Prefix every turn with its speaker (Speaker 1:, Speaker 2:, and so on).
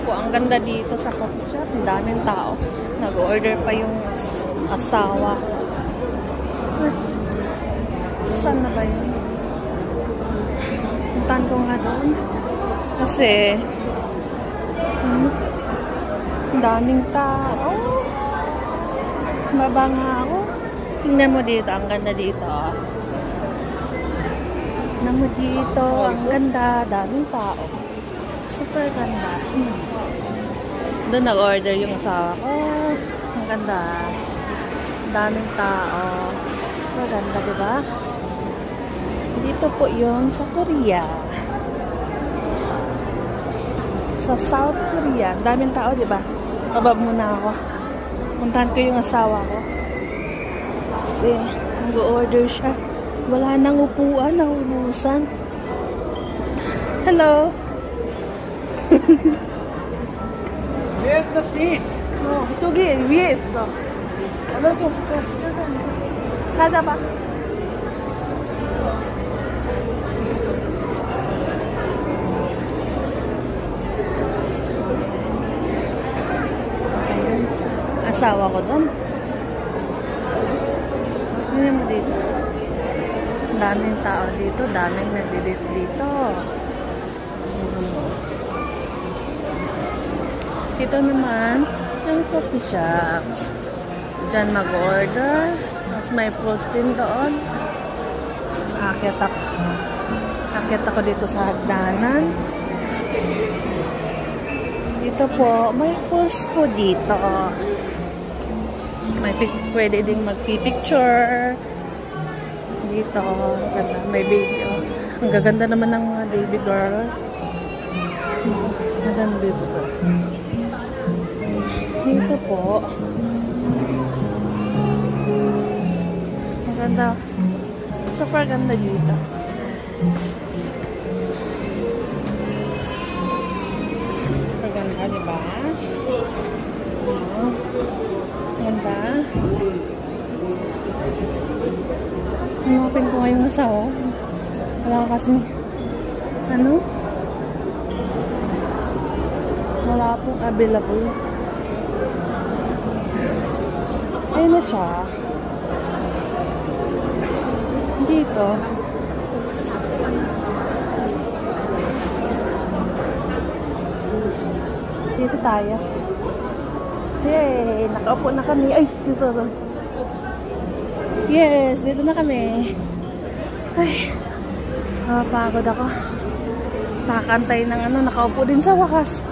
Speaker 1: po, ang ganda dito sa coffee shop. Ang daming tao. Nag-order pa yung asawa. Saan na ba yun? Puntahan ko nga doon. Kasi, ang daming tao. Baba nga ako. Tingnan mo dito. Ang ganda dito. Tingnan mo dito. Ang ganda. Daming tao. Super ganda. Doon nag-order yung asawa ko. Ang ganda. Daming tao. Super ganda, diba? Dito po yun sa Korea. Sa South Korea. Daming tao, diba? Babab muna ako. Puntahan ko yung asawa ko. Kasi nag-order siya. Wala nang upuan. Naulusan. Hello.
Speaker 2: Where's the seat?
Speaker 1: No, 저기 위에 있어. 여기 없어. 찾아봐. Asawa ko doon. Tingnan mo dito. Daming tao dito. Daming nagdidit dito. Dito naman, yung coffee shop. Diyan mag-order. Tapos may post din doon. Akit ako dito sa hagdanan. Dito po, may post po dito. Pwede ding magpipicture. Dito, may video. Ang gaganda naman ng mga baby girl. Maganda baby girl. Dito po. Maganda. Super ganda dito. Super ganda, diba? Ganda. Hanapin ko ngayong asawa. Wala kasing wala pong available. Ayun na siya. Dito. Dito tayo. Yay! Nakaupo na kami. Ay, susunod. Yes, dito na kami. Ay, napapagod ako. Sa kantay ng nakaupo din sa wakas.